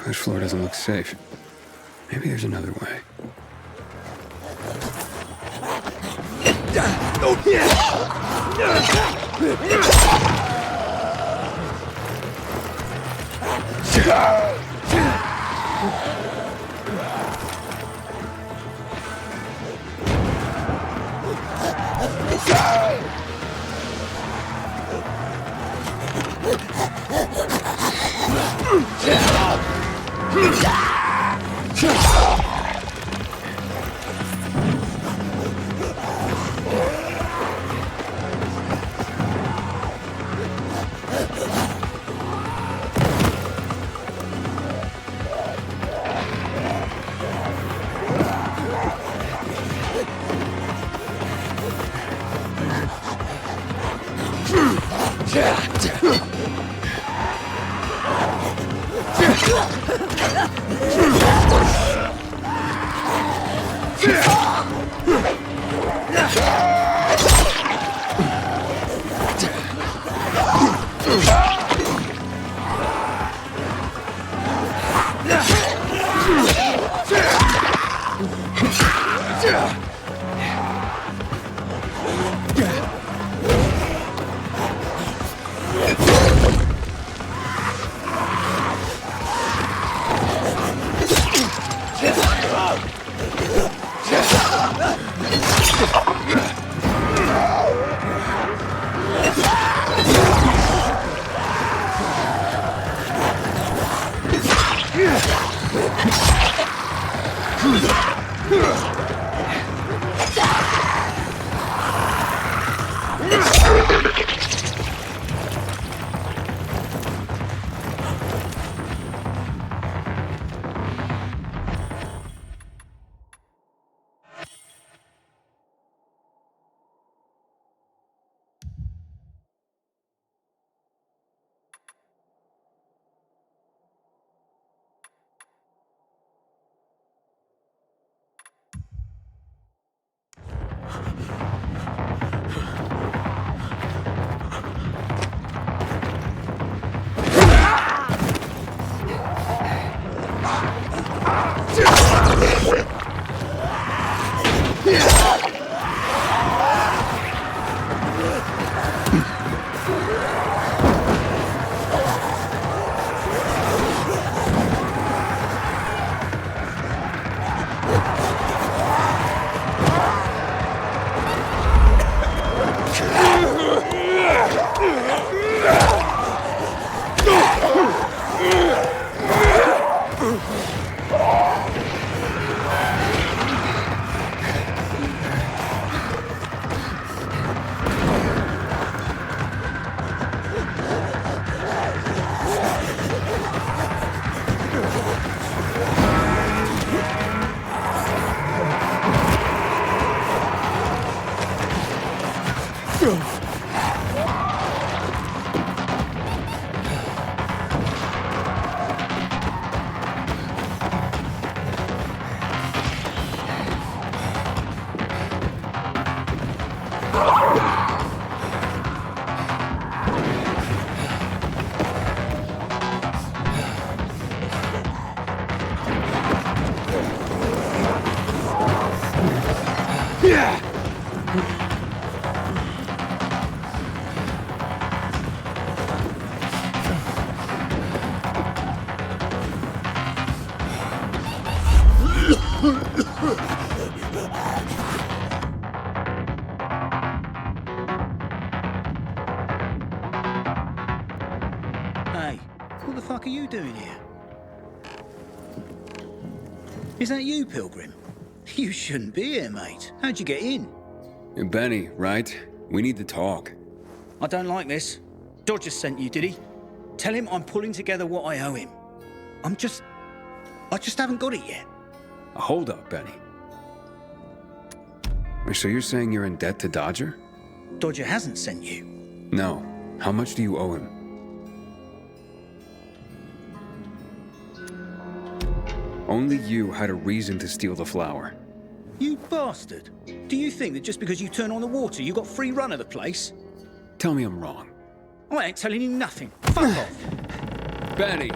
This floor doesn't look safe. Maybe there's another way. Hey, what the fuck are you doing here? Is that you, Pilgrim? You shouldn't be here, mate. How'd you get in? You're Benny, right? We need to talk. I don't like this. Dodger sent you, did he? Tell him I'm pulling together what I owe him. I just haven't got it yet. Hold up, Benny. So you're saying you're in debt to Dodger? Dodger hasn't sent you. No. How much do you owe him? Only you had a reason to steal the flower. You bastard. Do you think that just because you turn on the water, you got free run of the place? Tell me I'm wrong. I ain't telling you nothing. Fuck off. Benny!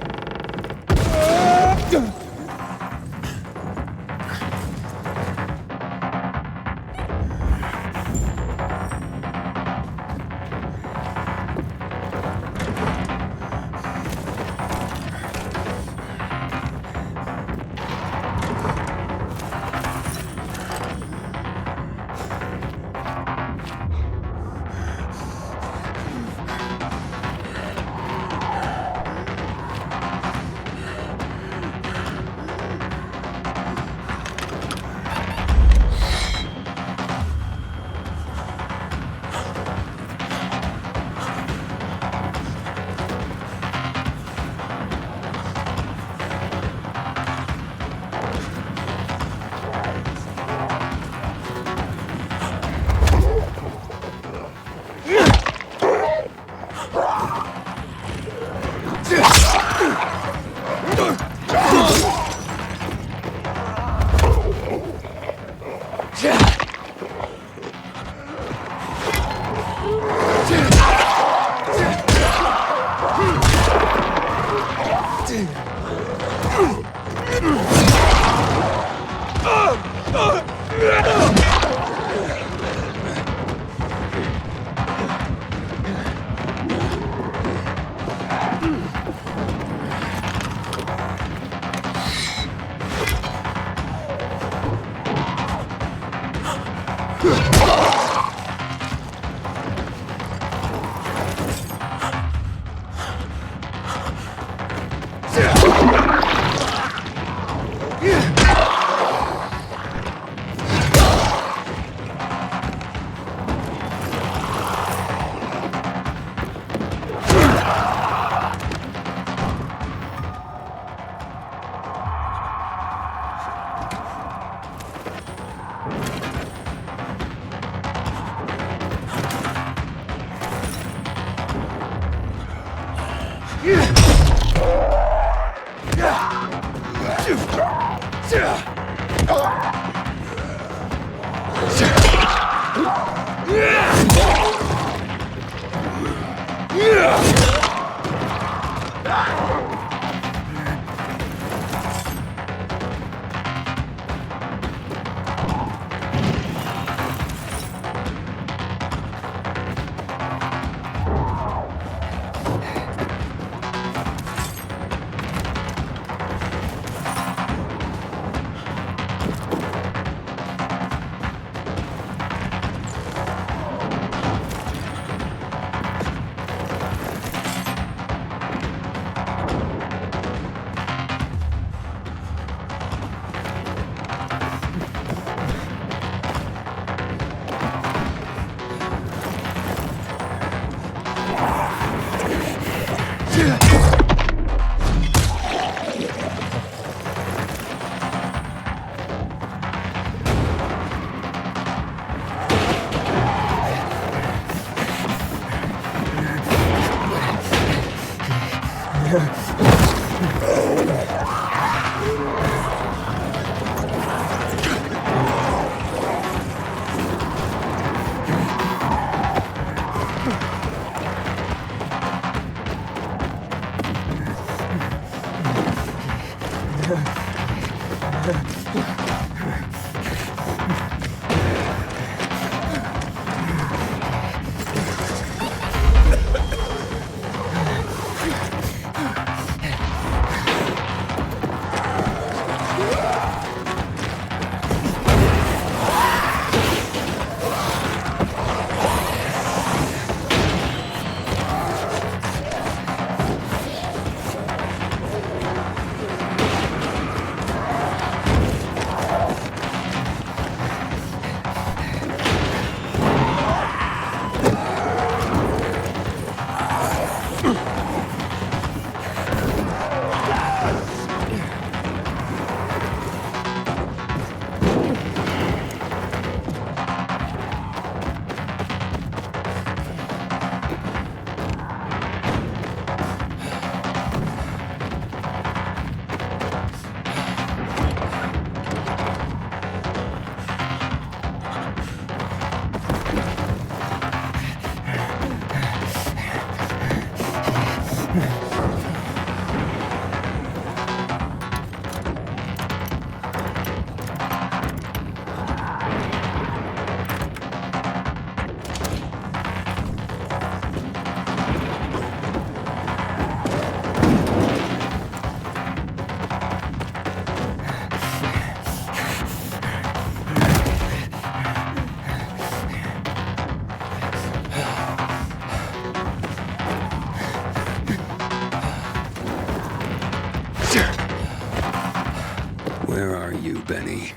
Where are you, Benny?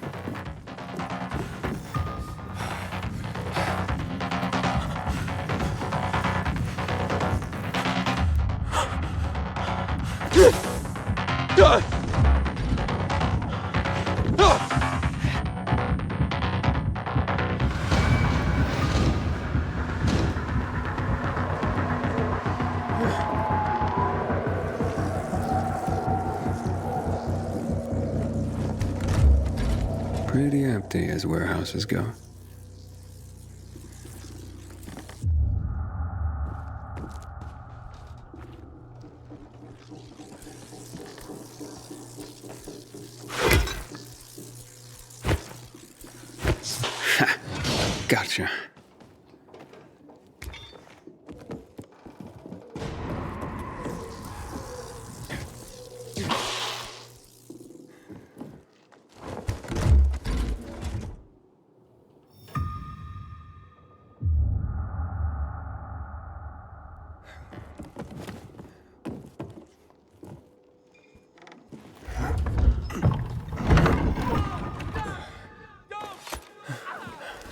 Pretty empty as warehouses go. Ha! Gotcha.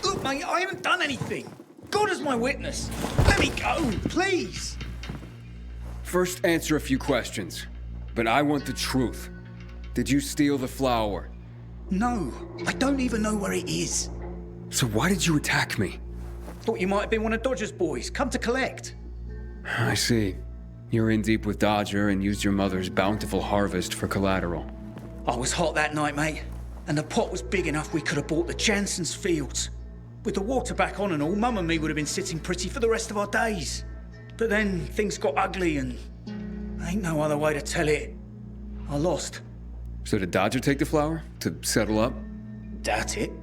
Look, mate, I haven't done anything. God is my witness. Let me go, please. First, answer a few questions. But I want the truth. Did you steal the flower? No, I don't even know where it is. So why did you attack me? Thought you might have been one of Dodger's boys, come to collect. I see. You're in deep with Dodger and used your mother's bountiful harvest for collateral. I was hot that night, mate, and the pot was big enough we could have bought the Jansen's fields. With the water back on and all, Mum and me would have been sitting pretty for the rest of our days. But then things got ugly and ain't no other way to tell it. I lost. So did Dodger take the flower? To settle up? Doubt it.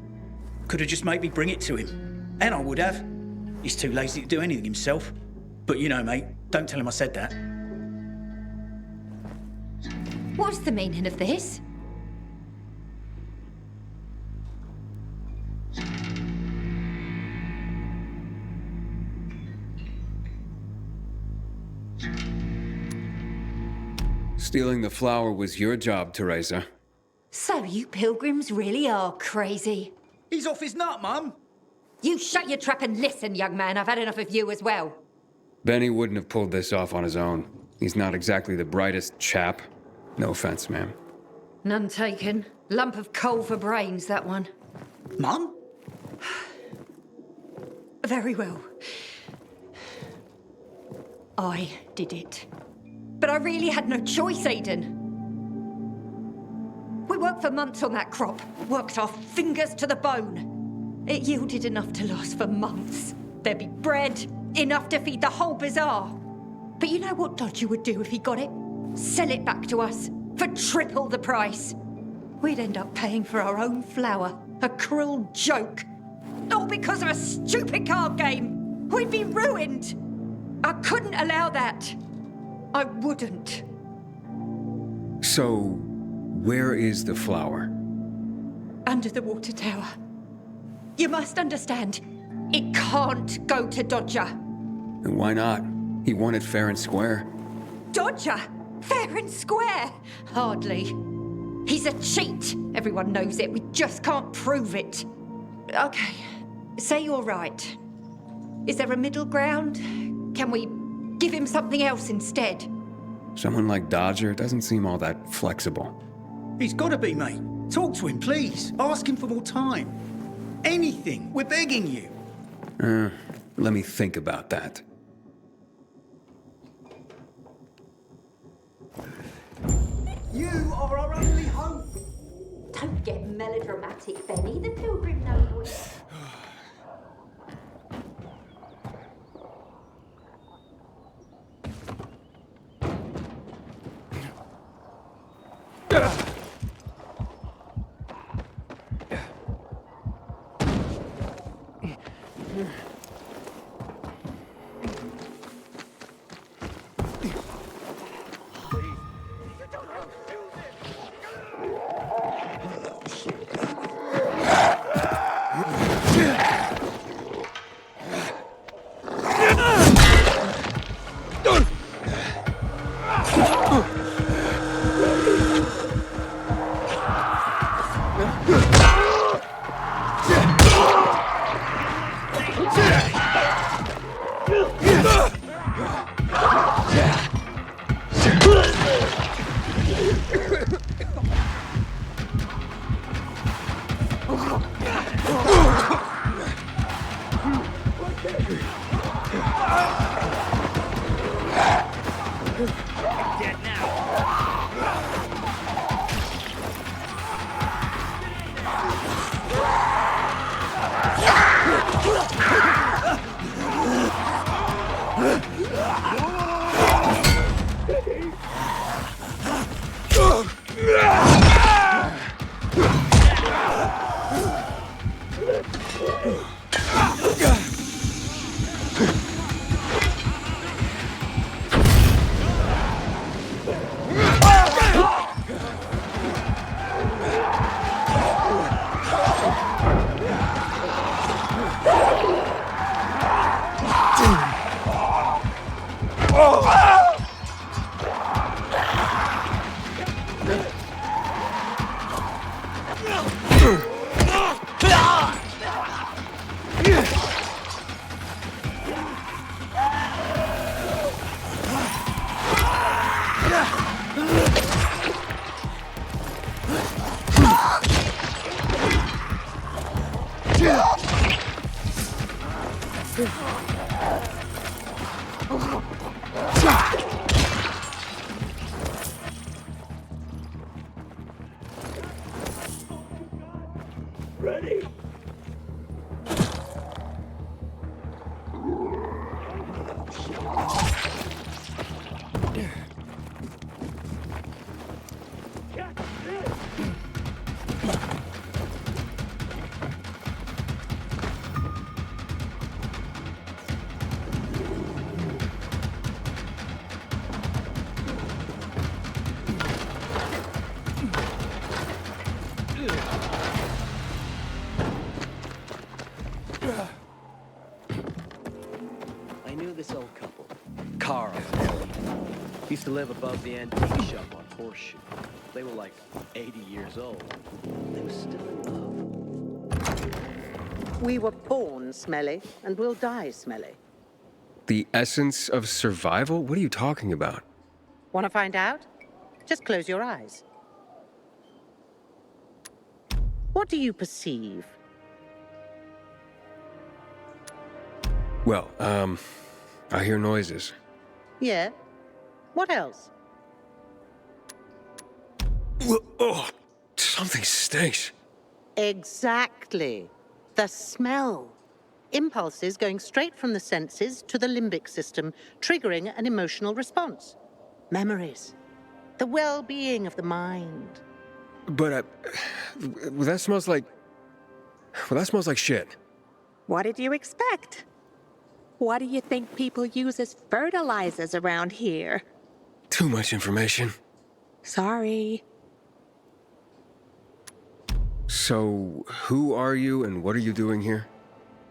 Could have just made me bring it to him. And I would have. He's too lazy to do anything himself. But you know, mate, don't tell him I said that. What's the meaning of this? Stealing the flower was your job, Teresa. So you pilgrims really are crazy. He's off his nut, Mum. You shut your trap and listen, young man. I've had enough of you as well. Benny wouldn't have pulled this off on his own. He's not exactly the brightest chap. No offense, ma'am. None taken. Lump of coal for brains, that one. Mum? Very well. I did it. But I really had no choice, Aiden. We worked for months on that crop. Worked our fingers to the bone. It yielded enough to last for months. There'd be bread, enough to feed the whole bazaar. But you know what Dodger would do if he got it? Sell it back to us for triple the price. We'd end up paying for our own flour. A cruel joke. All because of a stupid card game. We'd be ruined. I couldn't allow that. I wouldn't. So, where is the flower? Under the water tower. You must understand, it can't go to Dodger. And why not? He won it fair and square. Dodger? Fair and square? Hardly. He's a cheat. Everyone knows it. We just can't prove it. Okay, say you're right. Is there a middle ground? Can we give him something else instead? Someone like Dodger doesn't seem all that flexible. He's got to be, mate. Talk to him, please. Ask him for more time. Anything. We're begging you. Let me think about that. You are our only hope. Don't get melodramatic, Benny. The pilgrim knows. I knew this old couple, Carl. Used to live above the antique shop on Horseshoe. They were like 80 years old. They were still in love. We were born smelly, and we'll die smelly. The essence of survival? What are you talking about? Want to find out? Just close your eyes. What do you perceive? Well, I hear noises. Yeah? What else? Oh, something stinks. Exactly. The smell. Impulses going straight from the senses to the limbic system, triggering an emotional response. Memories. The well-being of the mind. But, well, that smells like... Well, that smells like shit. What did you expect? What do you think people use as fertilizers around here? Too much information. Sorry. So, who are you and what are you doing here?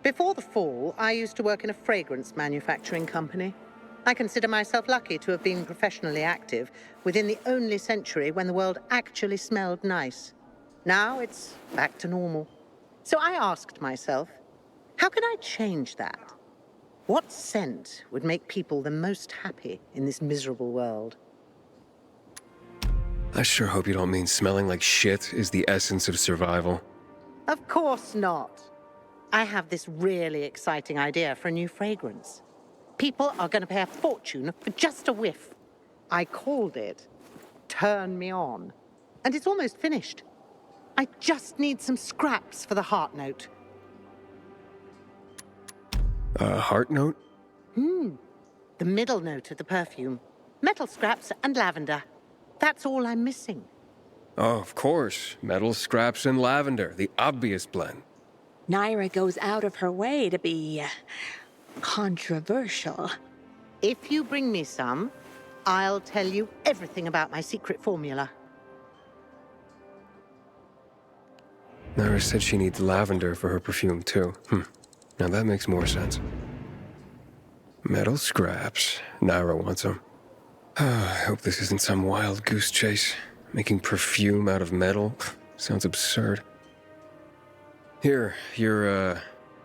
Before the fall, I used to work in a fragrance manufacturing company. I consider myself lucky to have been professionally active within the only century when the world actually smelled nice. Now it's back to normal. So I asked myself, how can I change that? What scent would make people the most happy in this miserable world? I sure hope you don't mean smelling like shit is the essence of survival. Of course not. I have this really exciting idea for a new fragrance. People are going to pay a fortune for just a whiff. I called it Turn Me On. And it's almost finished. I just need some scraps for the heart note. Heart note? The middle note of the perfume. Metal scraps and lavender. That's all I'm missing. Oh, of course. Metal, scraps, and lavender. The obvious blend. Naira goes out of her way to be controversial. If you bring me some, I'll tell you everything about my secret formula. Naira said she needs lavender for her perfume, too. Now that makes more sense. Metal scraps. Naira wants them. I hope this isn't some wild goose chase. Making perfume out of metal? Sounds absurd. Here, your,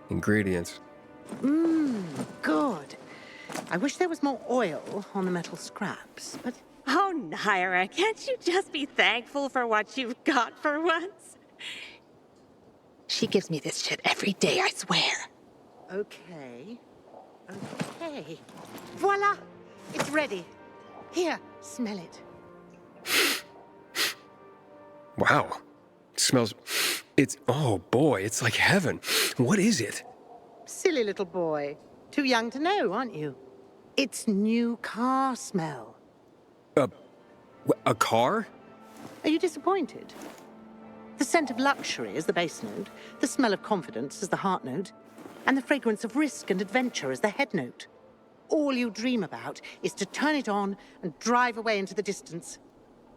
ingredients. Good. I wish there was more oil on the metal scraps, but... Oh, Naira, can't you just be thankful for what you've got for once? She gives me this shit every day, I swear. Okay. Voila! It's ready. Here, smell it. Wow. It smells... Oh boy, it's like heaven. What is it? Silly little boy. Too young to know, aren't you? It's new car smell. A car? Are you disappointed? The scent of luxury is the base note, the smell of confidence is the heart note, and the fragrance of risk and adventure is the head note. All you dream about is to turn it on and drive away into the distance.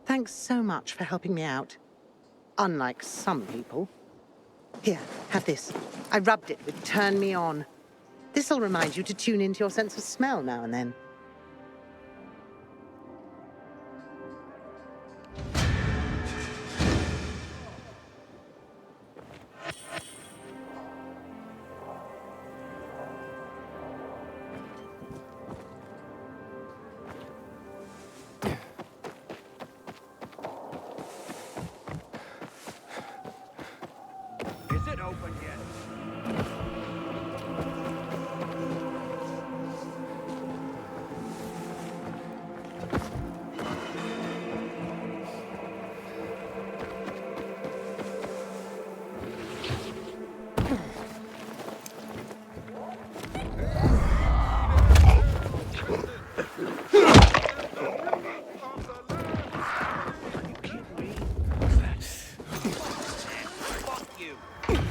Thanks so much for helping me out. Unlike some people. Here, have this. I rubbed it with Turn Me On. This'll remind you to tune into your sense of smell now and then. Is it open yet?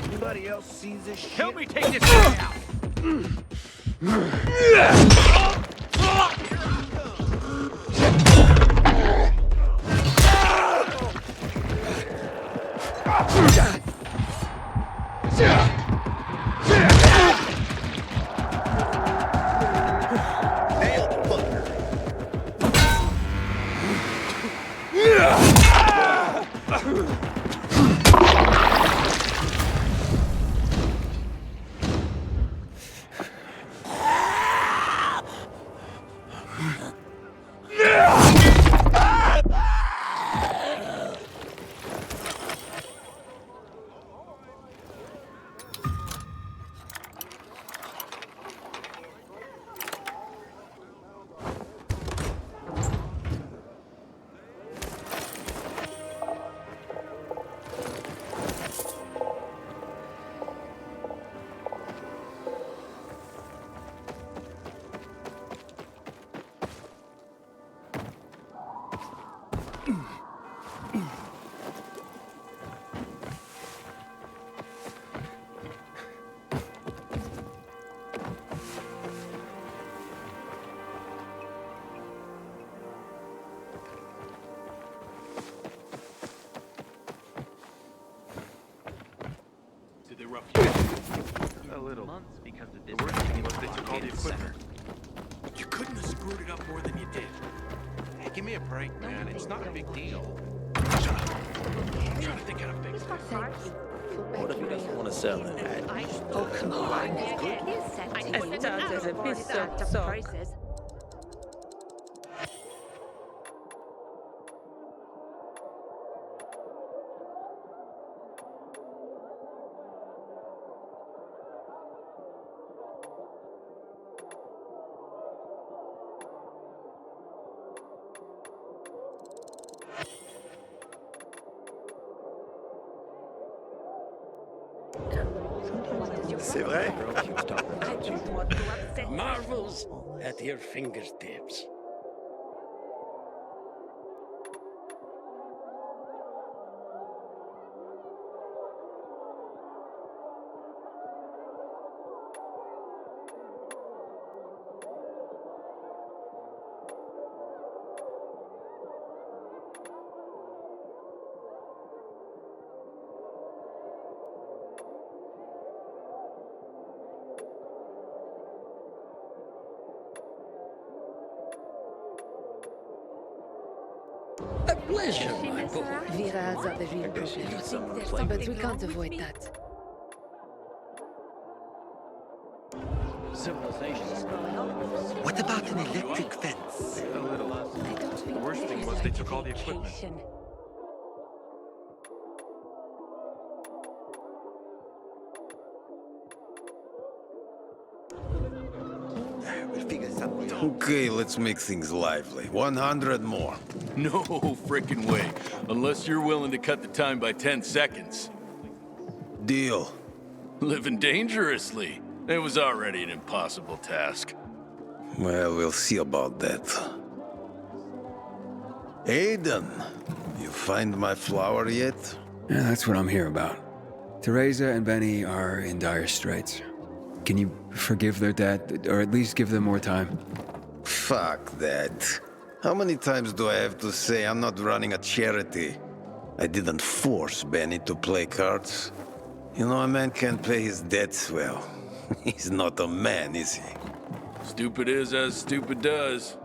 Anybody else sees this shit? Help me take this guy out! Did they rough you up? A little. Months because of this. The worst thing was they took all the equipment. You couldn't have screwed it up more than you did. Hey, give me a break, man. It's not a big deal. Shut up. I'm trying to think how to fix it. What if he doesn't want to sell it? Oh, come on. It sounds as if he's so. C'est vrai? Marvels at your fingertips. A pleasure, my boy. Virals are the real problem. But we can't avoid that. Civilization. What about an electric fence? A little. The worst thing was they took all the equipment. We'll figure something out. Okay, let's make things lively. 100 more. No frickin' way. Unless you're willing to cut the time by 10 seconds. Deal. Living dangerously. It was already an impossible task. Well, we'll see about that. Aiden, you find my flower yet? Yeah, that's what I'm here about. Teresa and Benny are in dire straits. Can you forgive their dad, or at least give them more time? Fuck that. How many times do I have to say I'm not running a charity? I didn't force Benny to play cards. You know, a man can't pay his debts well. He's not a man, is he? Stupid is as stupid does.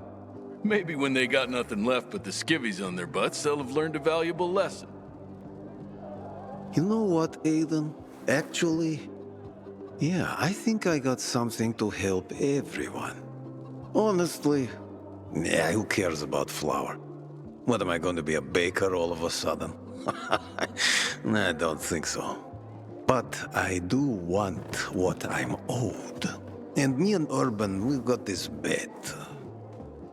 Maybe when they got nothing left but the skivvies on their butts, they'll have learned a valuable lesson. You know what, Aiden? Actually, yeah, I think I got something to help everyone. Honestly, yeah, who cares about flour? What, am I going to be a baker all of a sudden? I don't think so. But I do want what I'm owed. And me and Urban, we've got this bet.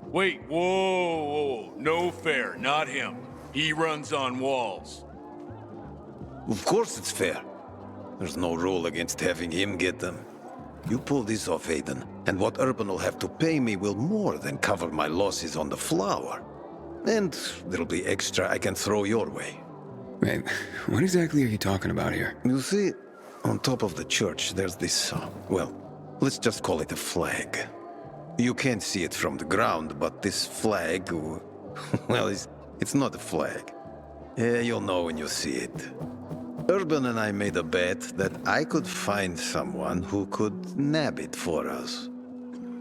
Wait, whoa. No fair, not him. He runs on walls. Of course it's fair. There's no rule against having him get them. You pull this off, Aiden, and what Urban will have to pay me will more than cover my losses on the flour. And there'll be extra I can throw your way. Wait, what exactly are you talking about here? You see, on top of the church, there's this, well, let's just call it a flag. You can't see it from the ground, but this flag, well, it's not a flag. You'll know when you see it. Urban and I made a bet that I could find someone who could nab it for us.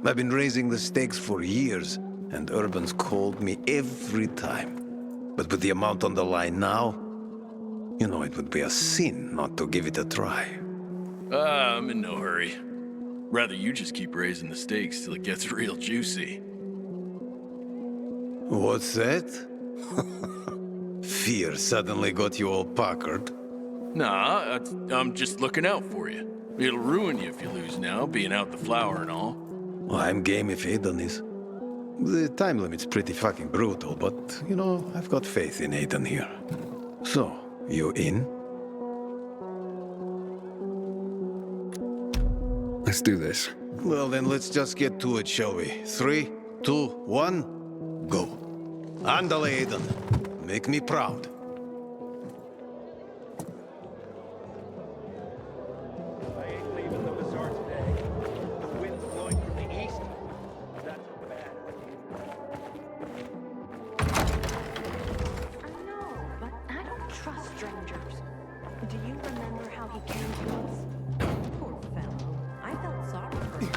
I've been raising the stakes for years, and Urban's called me every time. But with the amount on the line now, you know, it would be a sin not to give it a try. I'm in no hurry. Rather you just keep raising the stakes till it gets real juicy. What's that? Fear suddenly got you all puckered. Nah, I'm just looking out for you. It'll ruin you if you lose now, being out the flour and all. Well, I'm game if Aiden is. The time limit's pretty fucking brutal, but, you know, I've got faith in Aiden here. So, you in? Let's do this. Well, then let's just get to it, shall we? 3, 2, 1, go. Andale, Aiden. Make me proud. I ain't leaving the bazaar today. The wind's blowing from the east. That's a bad I know, but I don't trust strangers. Do you remember how he came to us? Poor fellow. I felt sorry for him.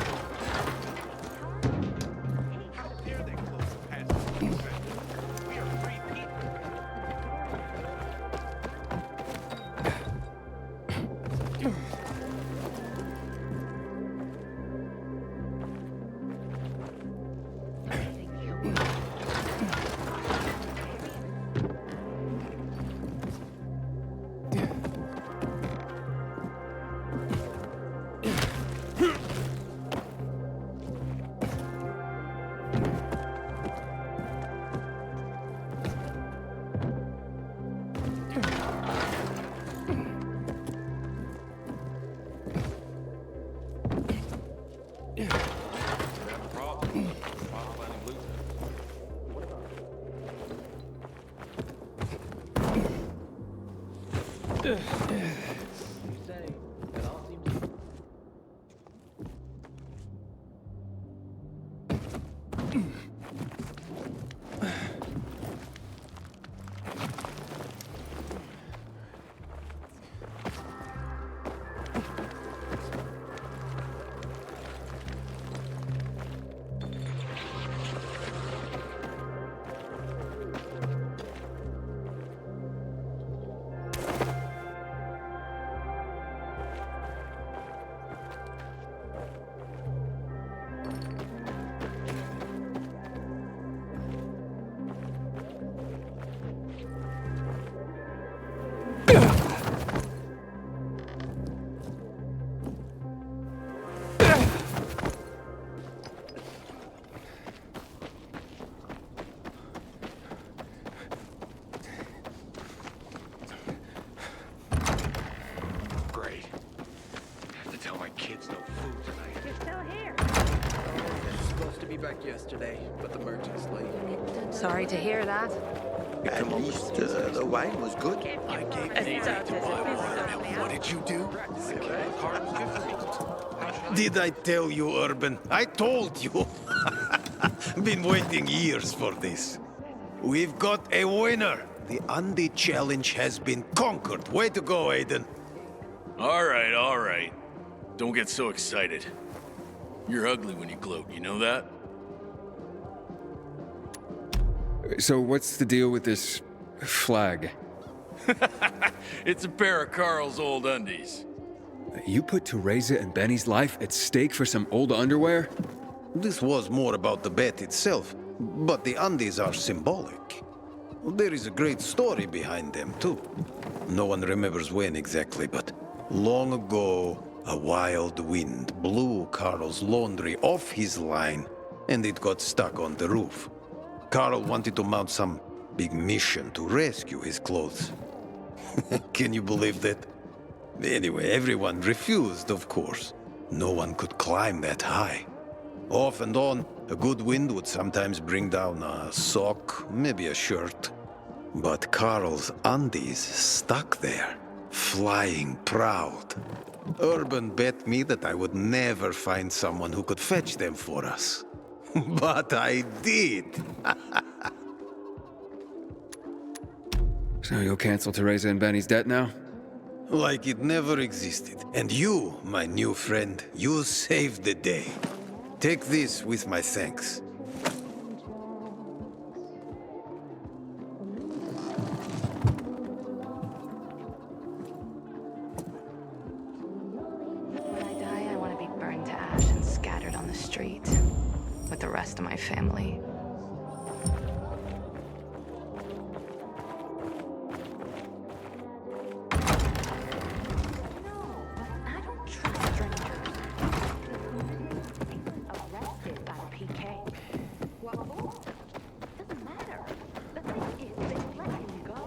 How dare they close the passage to these vendors? We are free people. Sorry to hear that. At least the wine was good. I gave Nathan to buy water. What did you do? Did I tell you, Urban? I told you. Been waiting years for this. We've got a winner. The Andy Challenge has been conquered. Way to go, Aiden. All right, all right. Don't get so excited. You're ugly when you gloat, you know that? So what's the deal with this flag? It's a pair of Carl's old undies. You put Teresa and Benny's life at stake for some old underwear? This was more about the bet itself, but the undies are symbolic. There is a great story behind them, too. No one remembers when exactly, but long ago, a wild wind blew Carl's laundry off his line, and it got stuck on the roof. Carl wanted to mount some big mission to rescue his clothes. Can you believe that? Anyway, everyone refused, of course. No one could climb that high. Off and on, a good wind would sometimes bring down a sock, maybe a shirt. But Carl's undies stuck there, flying proud. Urban bet me that I would never find someone who could fetch them for us. But I did. So you'll cancel Teresa and Benny's debt now? Like it never existed. And you, my new friend, you saved the day. Take this with my thanks. When I die, I want to be burned to ash and scattered on the street with the rest of my family. I don't trust strangers. Arrested by PK. What for? Doesn't matter. The thing is, they let him go.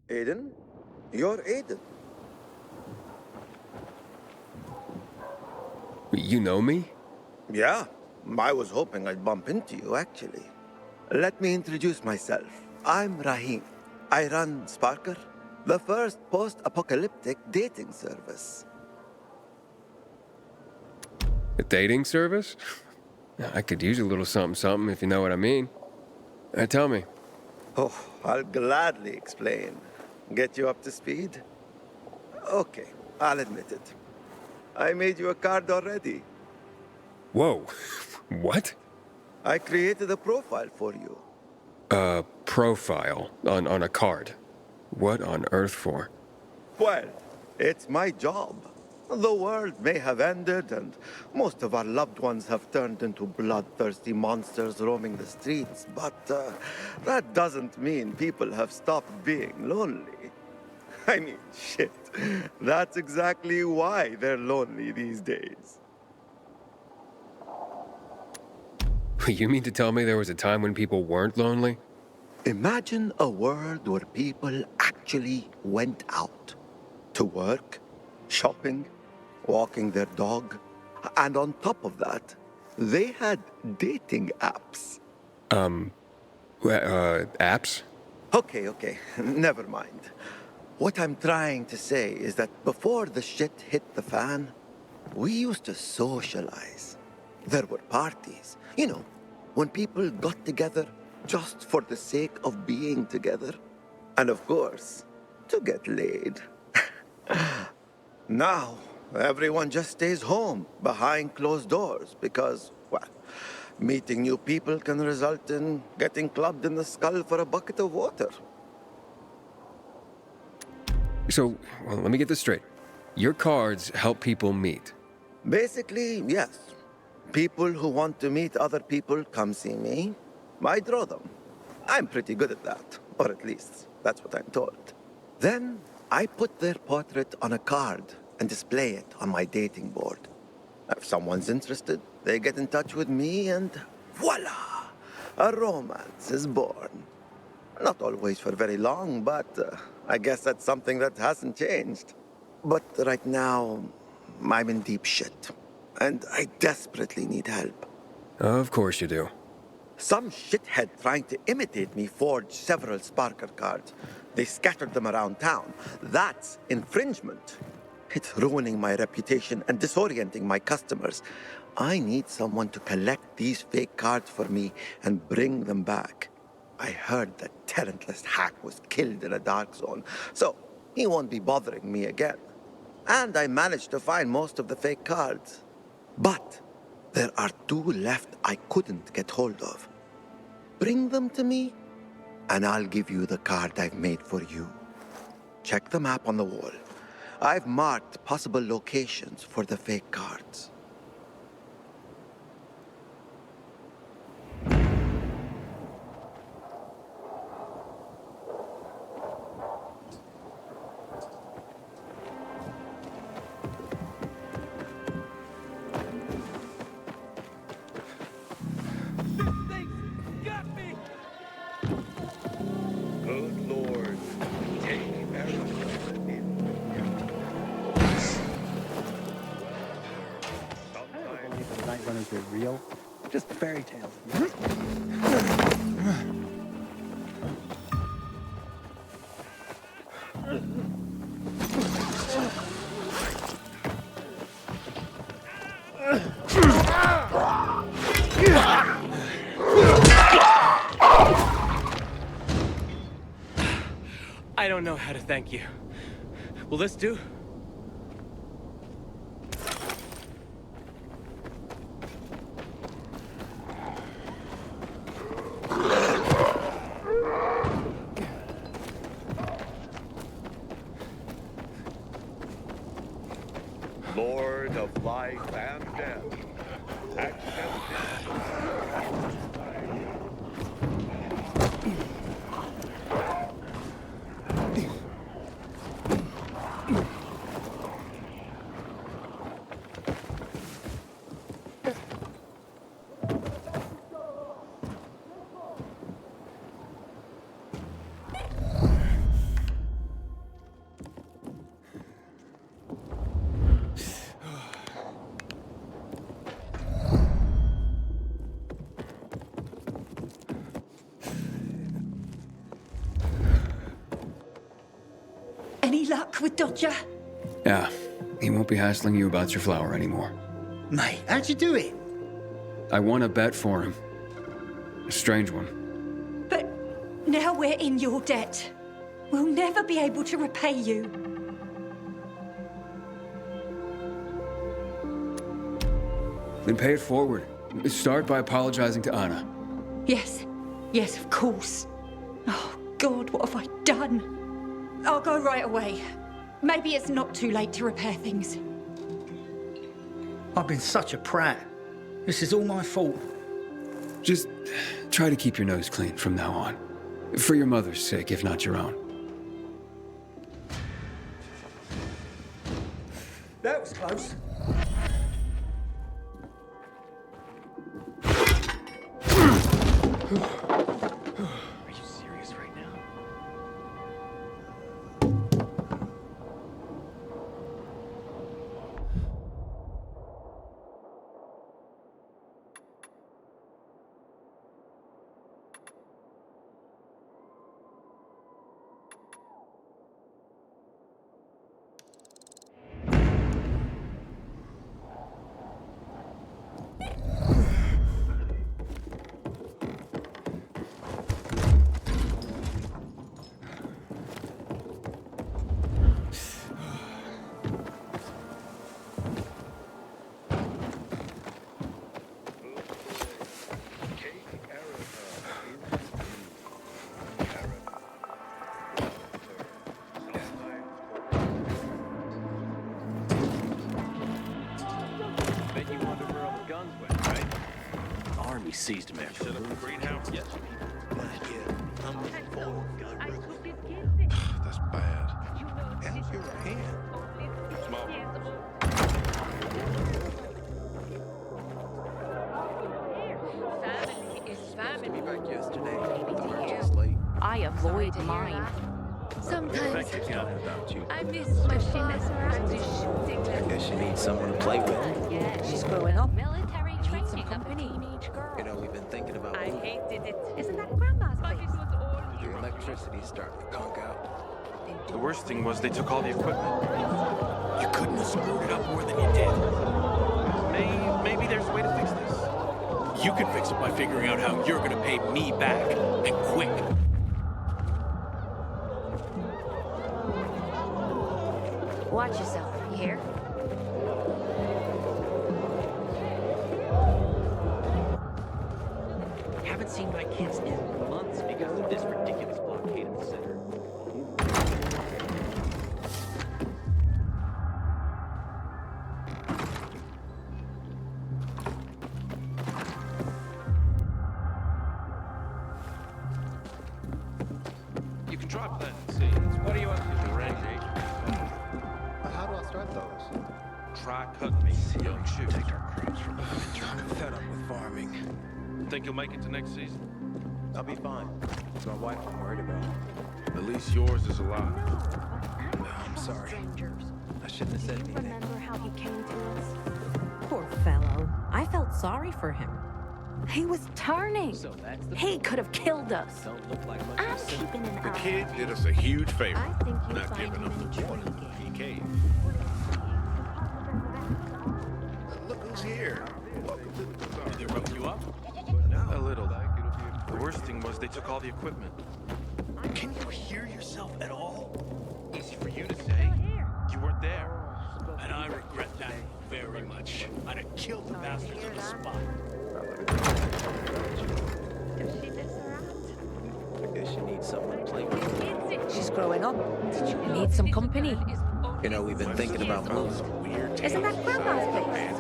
Aiden? You're Aiden. You know me? Yeah, I was hoping I'd bump into you, actually. Let me introduce myself. I'm Rahim. I run Sparker, the first post-apocalyptic dating service. A dating service? I could use a little something if you know what I mean. Tell me. Oh, I'll gladly explain. Get you up to speed? Okay, I'll admit it. I made you a card already. Whoa. What? I created a profile for you. A profile on a card. What on earth for? Well, it's my job. The world may have ended, and most of our loved ones have turned into bloodthirsty monsters roaming the streets, but that doesn't mean people have stopped being lonely. I mean, shit. That's exactly why they're lonely these days. You mean to tell me there was a time when people weren't lonely? Imagine a world where people actually went out to work, shopping, walking their dog, and on top of that, they had dating apps. Apps? Okay, never mind. What I'm trying to say is that before the shit hit the fan, we used to socialize. There were parties, you know, when people got together just for the sake of being together. And of course, to get laid. Now, Everyone just stays home, behind closed doors, because, well, meeting new people can result in getting clubbed in the skull for a bucket of water. So, well, let me get this straight. Your cards help people meet. Basically, yes. People who want to meet other people come see me. I draw them. I'm pretty good at that, or at least that's what I'm told. Then I put their portrait on a card and display it on my dating board. If someone's interested, they get in touch with me and voila! A romance is born. Not always for very long, but I guess that's something that hasn't changed. But right now, I'm in deep shit, and I desperately need help. Of course you do. Some shithead trying to imitate me forged several Sparker cards. They scattered them around town. That's infringement. It's ruining my reputation and disorienting my customers. I need someone to collect these fake cards for me and bring them back. I heard that talentless hack was killed in a dark zone, so he won't be bothering me again. And I managed to find most of the fake cards. But there are 2 left I couldn't get hold of. Bring them to me, and I'll give you the card I've made for you. Check the map on the wall. I've marked possible locations for the fake cards. Good Lord, take Erica in. I don't believe the night runners are real. Just fairy tales. I don't know how to thank you. Will this do? Lord of life and death, accept Any luck with Dodger? Yeah, he won't be hassling you about your flower anymore. Mate, how'd you do it? I won a bet for him. A strange one. But now we're in your debt. We'll never be able to repay you. Then pay it forward. Start by apologizing to Anna. Yes, yes, of course. Oh, God, what have I done? I'll go right away. Maybe it's not too late to repair things. I've been such a prat. This is all my fault. Just try to keep your nose clean from now on. For your mother's sake, if not your own. That was close. Are you serious right now? we seized him after. Set up the greenhouse? Yes. That's bad. How's your hand? Small. Be back yesterday. Thought I was just late. I avoid mine. Sometimes Without you. I miss my father and his shooting. I guess you need someone to play with. She's growing up. Military training Some of a company. teenage girl. You know, we've been thinking about I moving. hated it. Isn't that Grandma's But it place? was all The electricity's starting to conk out. The worst thing was they took all the equipment. You couldn't have screwed it up more than you did. Maybe there's a way to fix this. You can fix it by figuring out how you're gonna pay me back, and quick. Watch yourself, you hear? Haven't seen my kids in months because of this ridiculous blockade at the center. You can try planting seeds. What are you up to, Randy? How do I start those? Try cutting these young shoots. Take our crops from the winter. I'm fed up with farming. Think you'll make it to next season? I'll be fine. It's my wife I'm worried about. At least yours is alive. I'm sorry. Strangers. I shouldn't have Do said you anything. remember how he came to us? Poor fellow. I felt sorry for him. He was turning. So that's the He could have killed us. Don't look like much I'm of a simp. keeping an The eye kid on did him. us a huge favor. I think you'll Not find giving him us in the water drinking. he caved. Look who's here. Welcome to the bazaar. They roughed you up? A little. The worst thing was they took all the equipment. Can you hear yourself at all? Easy for you to say. You weren't there. And I regret that very much. I'd have killed the bastards on the spot. Does she mess around? I guess you need someone to play with. She's growing up. Needs some company. You know, we've been thinking about moving. Isn't that Grandma's place?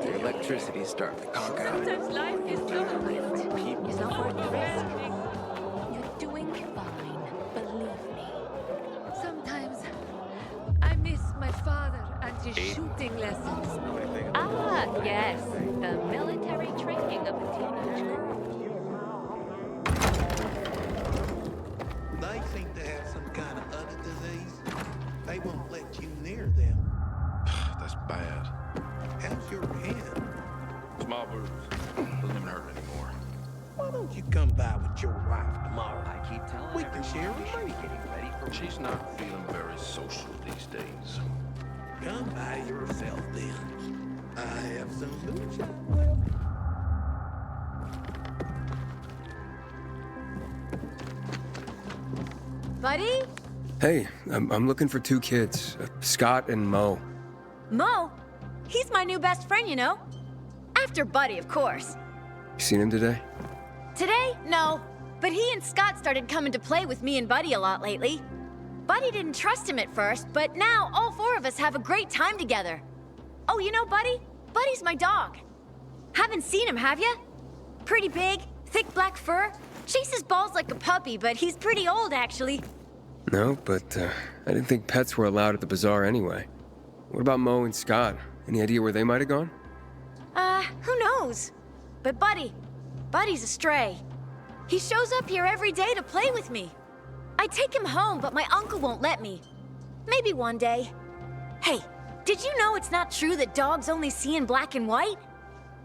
The electricity's starting to conk out. Sometimes life is so different. People It's not worth the risk. You're doing fine, believe me. Sometimes I miss my father and his shooting lessons. Ah, yes, the military training of a teenage girl. They seem to have some kind of other disease. They won't let you near them. That's bad. How's your hand? Small bruise. Doesn't even hurt anymore. Why don't you come by with your wife tomorrow? I keep telling We can share everyone we should be a meal. getting ready for She's not feeling very social these days. Come by yourself then. I have some moonshine left. Buddy? Hey, I'm looking for two kids, Scott and Mo. Mo? He's my new best friend, you know? After Buddy, of course. You seen him today? Today? No. But he and Scott started coming to play with me and Buddy a lot lately. Buddy didn't trust him at first, but now all four of us have a great time together. Oh, you know Buddy? Buddy's my dog. Haven't seen him, have you? Pretty big, thick black fur. Chases balls like a puppy, but he's pretty old, actually. No, but I didn't think pets were allowed at the bazaar anyway. What about Mo and Scott? Any idea where they might have gone? Who knows? But Buddy's a stray. He shows up here every day to play with me. I take him home, but my uncle won't let me. Maybe one day. Hey, did you know it's not true that dogs only see in black and white?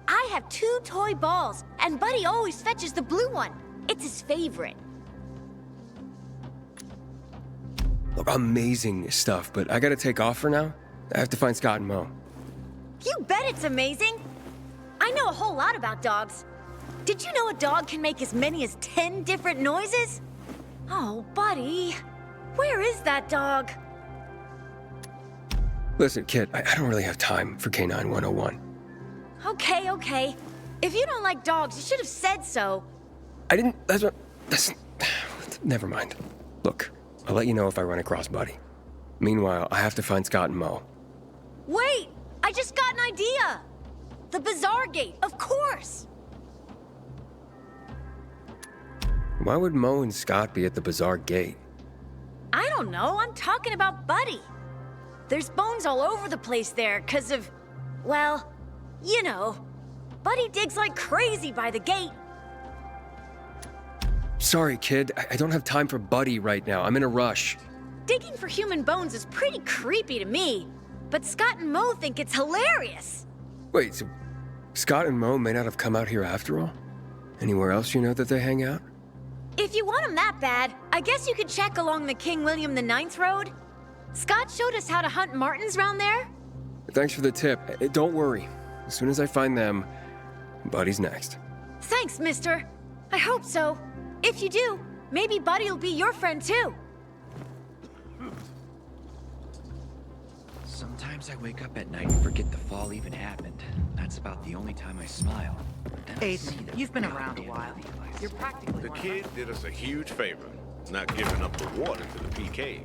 I have 2 toy balls, and Buddy always fetches the blue one. It's his favorite. Look, amazing stuff, but I gotta take off for now. I have to find Scott and Mo. You bet it's amazing. I know a whole lot about dogs. Did you know a dog can make as many as 10 different noises? Oh, Buddy. Where is that dog? Listen, kid, I don't really have time for K9 101. Okay. If you don't like dogs, you should have said so. I didn't. That's. Never mind. Look, I'll let you know if I run across Buddy. Meanwhile, I have to find Scott and Mo. Wait! I just got an idea! The Bazaar Gate, of course! Why would Mo and Scott be at the bazaar gate? I don't know. I'm talking about Buddy. There's bones all over the place there because of, well, you know. Buddy digs like crazy by the gate. Sorry, kid. I don't have time for Buddy right now. I'm in a rush. Digging for human bones is pretty creepy to me, but Scott and Mo think it's hilarious. Wait, so Scott and Mo may not have come out here after all? Anywhere else you know that they hang out? If you want them that bad, I guess you could check along the King William IX road. Scott showed us how to hunt martins round there. Thanks for the tip. Don't worry. As soon as I find them, Buddy's next. Thanks, mister. I hope so. If you do, maybe Buddy will be your friend too. Sometimes I wake up at night and forget the fall even happened. That's about the only time I smile. Aiden, you've been around a while. You're practically The one kid did us a huge favor, not giving up the water to the PK.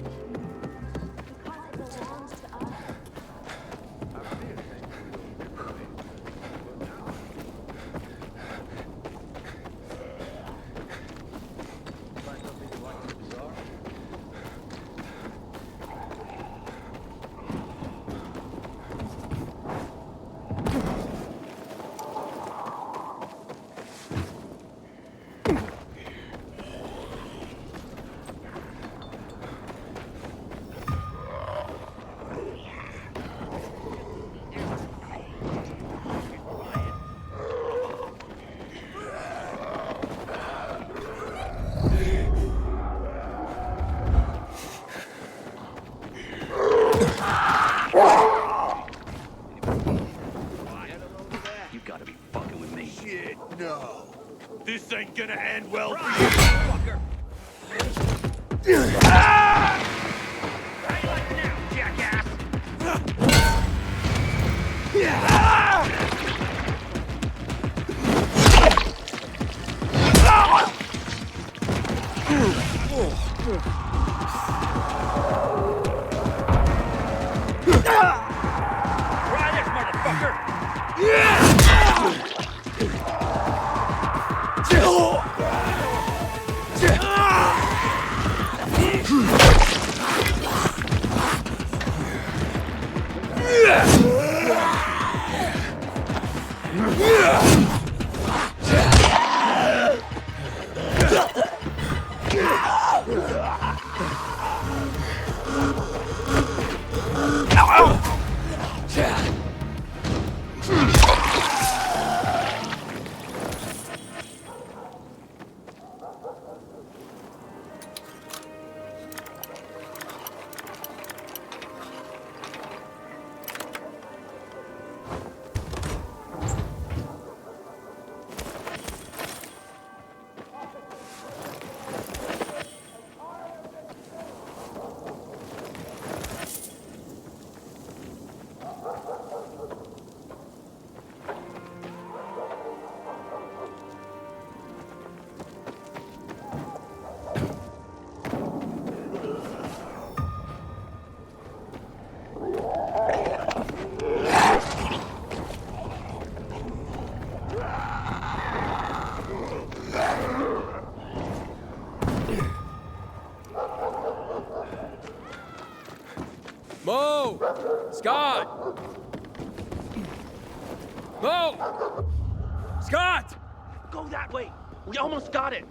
You gotta be fucking with me. Shit, no. This ain't gonna end well for you, fucker. How you like now, jackass? Try this, motherfucker! Mo! Scott! Mo! Scott! Go that way! We almost got it!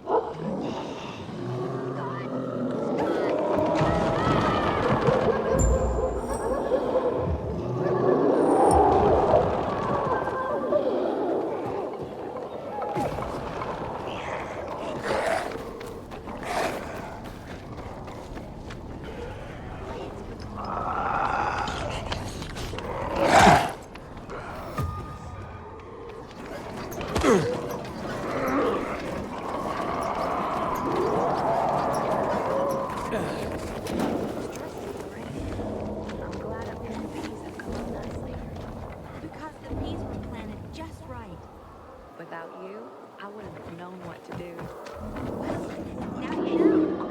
Because the peas were planted just right. Without you, I wouldn't have known what to do. Well, now you know.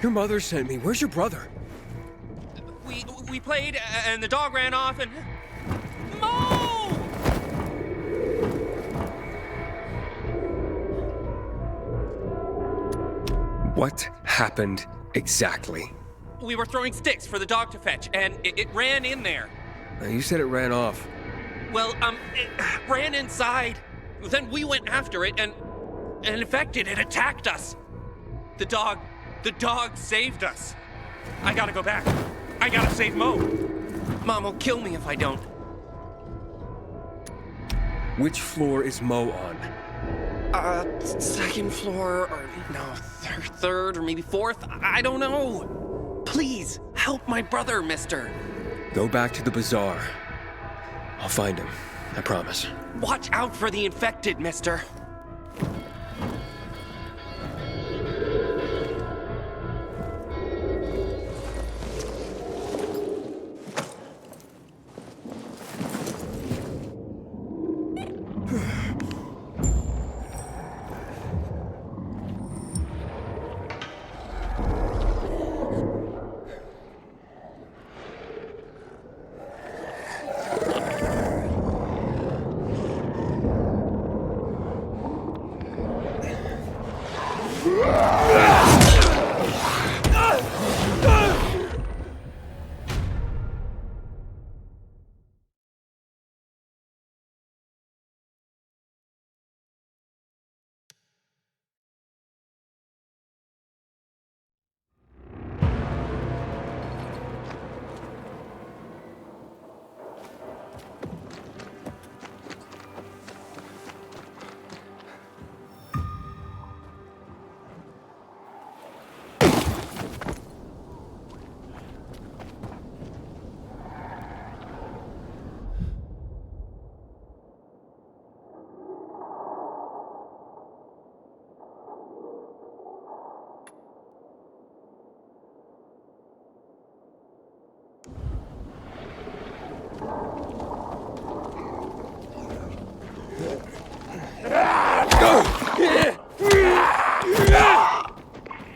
Your mother sent me. Where's your brother? We played, and the dog ran off, and... Mo! What happened exactly? We were throwing sticks for the dog to fetch, and it ran in there. You said it ran off. Well, it ran inside. Then we went after it, and infected, it attacked us. The dog saved us. I gotta go back. I gotta save Mo. Mom will kill me if I don't. Which floor is Mo on? Second floor, or no, third, or maybe fourth. I don't know. Please, help my brother, mister. Go back to the bazaar. I'll find him. I promise. Watch out for the infected, mister.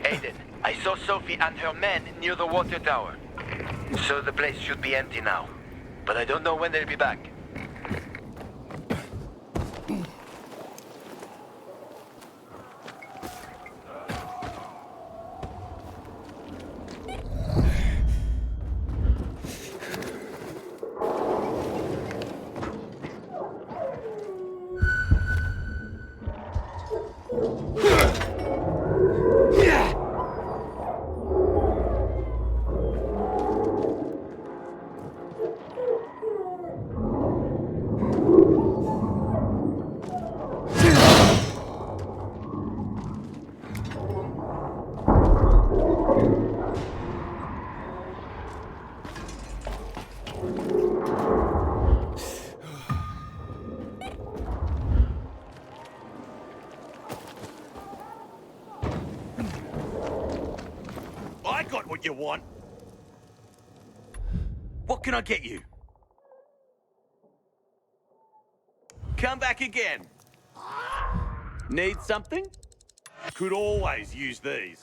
Aiden, I saw Sophie and her men near the water tower. So the place should be empty now. But I don't know when they'll be back. I got what you want. What can I get you? Come back again. Need something? Could always use these.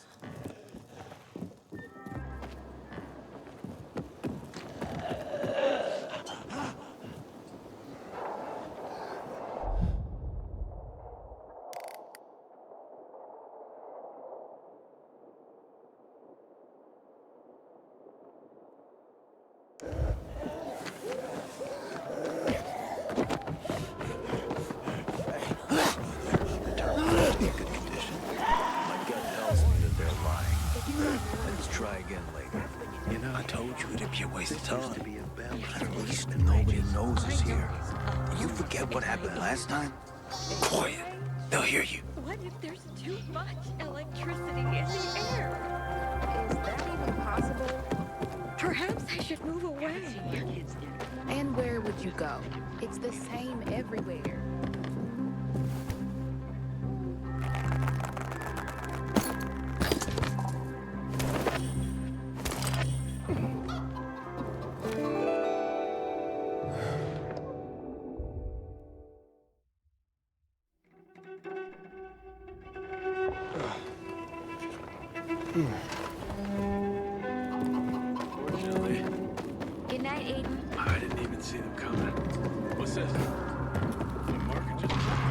Try again later. You know, I told you it'd be a waste of time. At least nobody knows us here. You forget what happened last time? Quiet. They'll hear you. What if there's too much electricity in the air? Is that even possible? Perhaps I should move away. And where would you go? It's the same everywhere. didn't see them coming. What's this? The market just...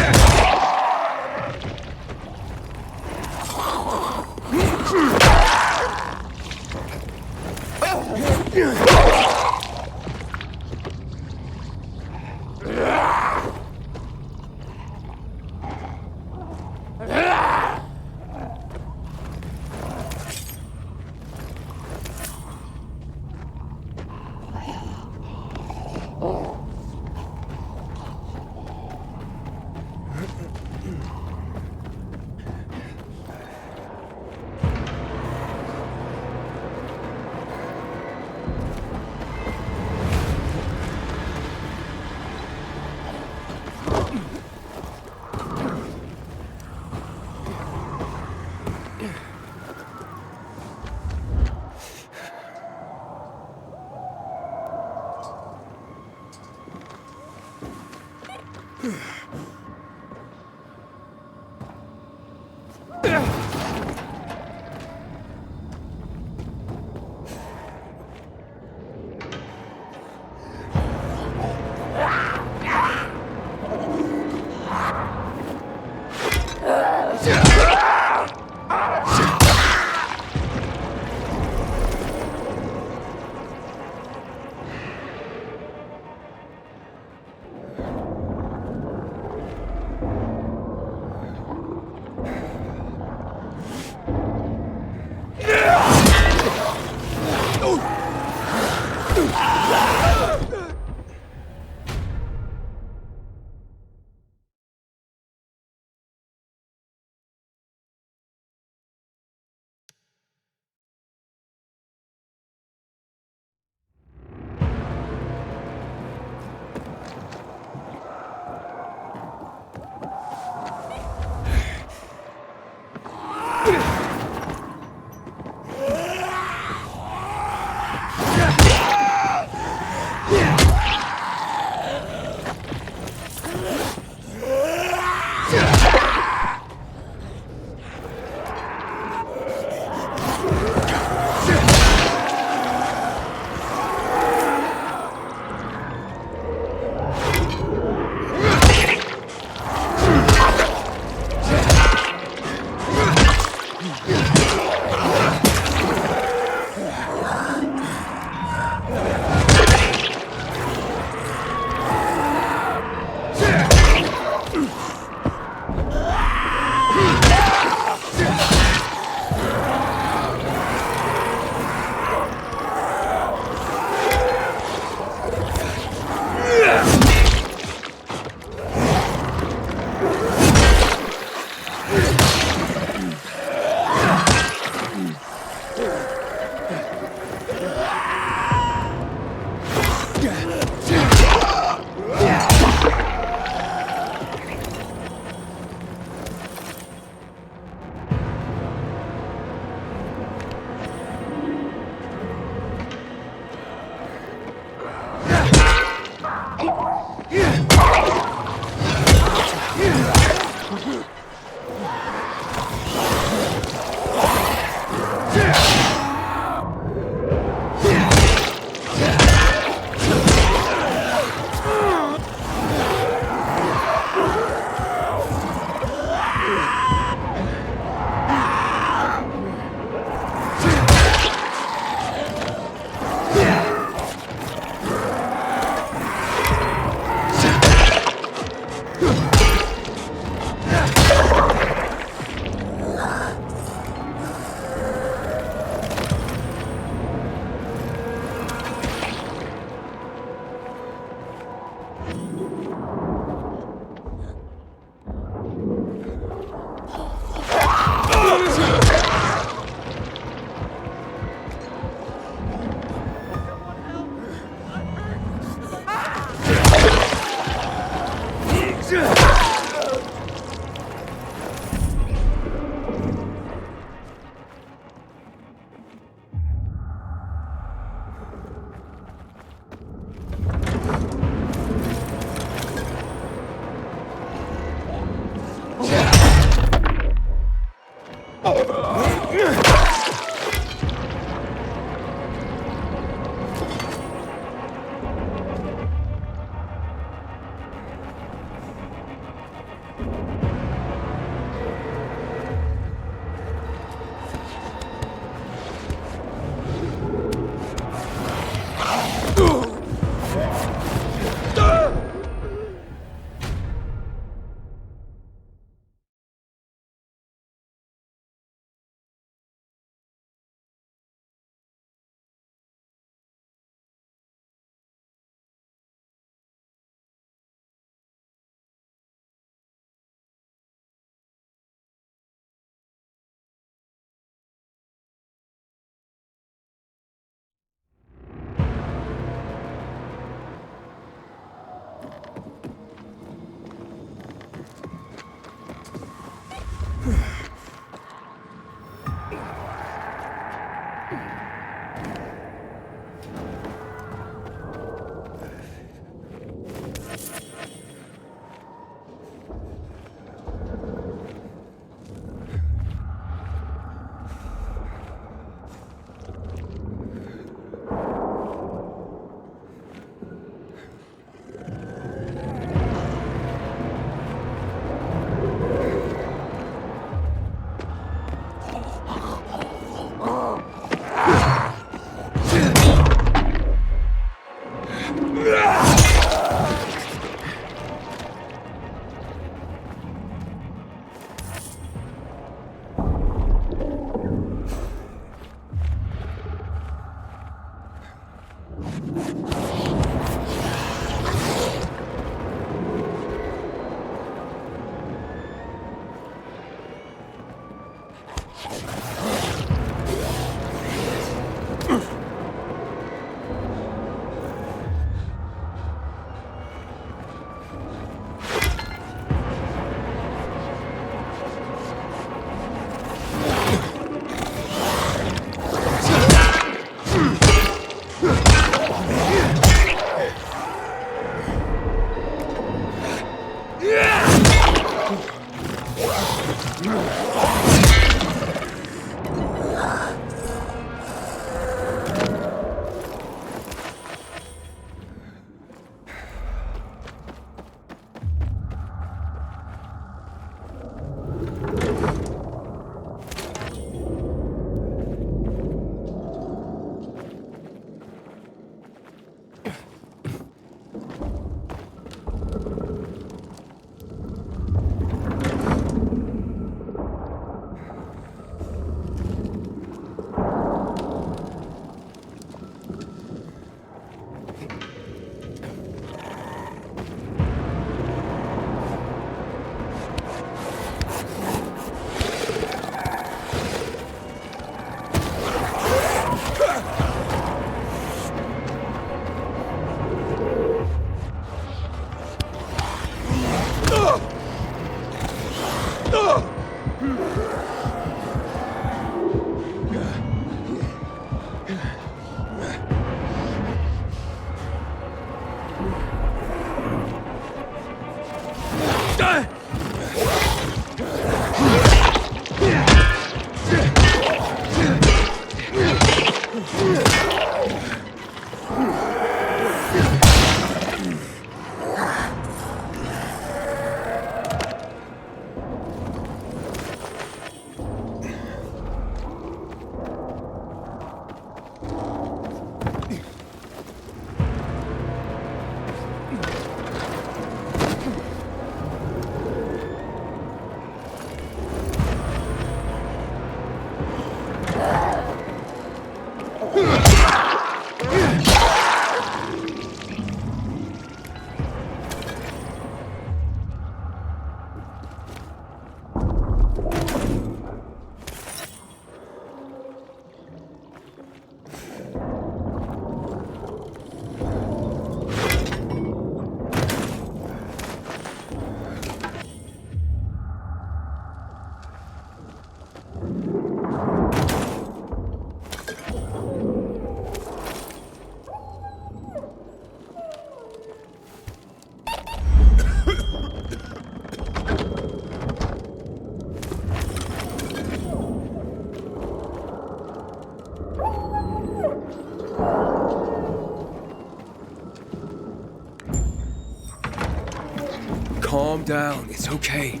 down. It's okay.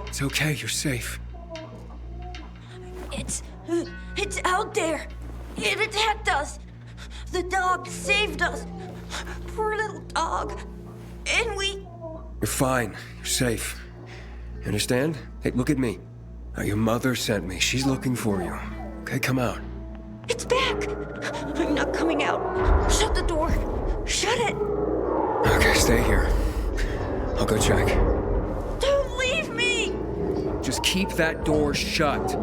It's okay. You're safe. It's out there. It attacked us. The dog saved us. Poor little dog. And we... You're fine. You're safe. You understand? Hey, look at me. Your mother sent me. She's looking for you. Okay, come out. It's back. I'm not coming out. Shut the door. Shut it. Okay, stay here. I'll go check. Don't leave me. Just keep that door shut.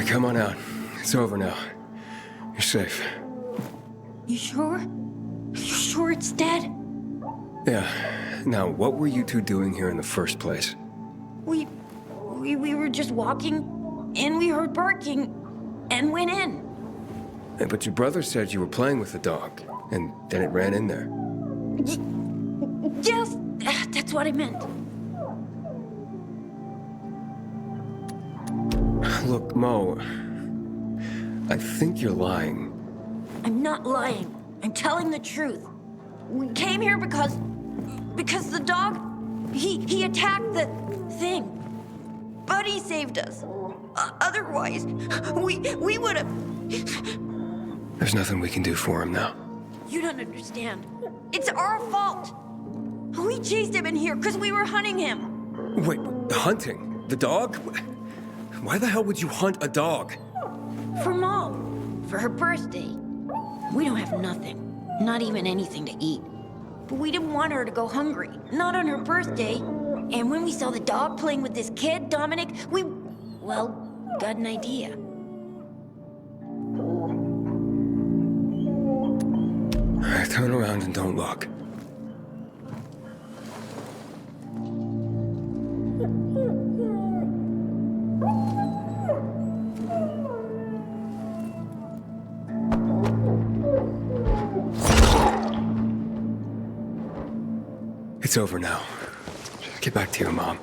Come on out. It's over now. You're safe. You sure? You sure it's dead? Yeah. Now, what were you two doing here in the first place? We were just walking, and we heard barking, and went in. But your brother said you were playing with the dog, and then it ran in there. Yes, that's what I meant. Look, Mo, I think you're lying. I'm not lying. I'm telling the truth. We came here because the dog, he attacked the thing. Buddy saved us. Otherwise, we would have... There's nothing we can do for him now. You don't understand. It's our fault. We chased him in here because we were hunting him. Wait, hunting? The dog? Why the hell would you hunt a dog? For Mom. For her birthday. We don't have nothing. Not even anything to eat. But we didn't want her to go hungry. Not on her birthday. And when we saw the dog playing with this kid, Dominic, we, well, got an idea. All right, turn around and don't look. It's over now. Get back to your mom.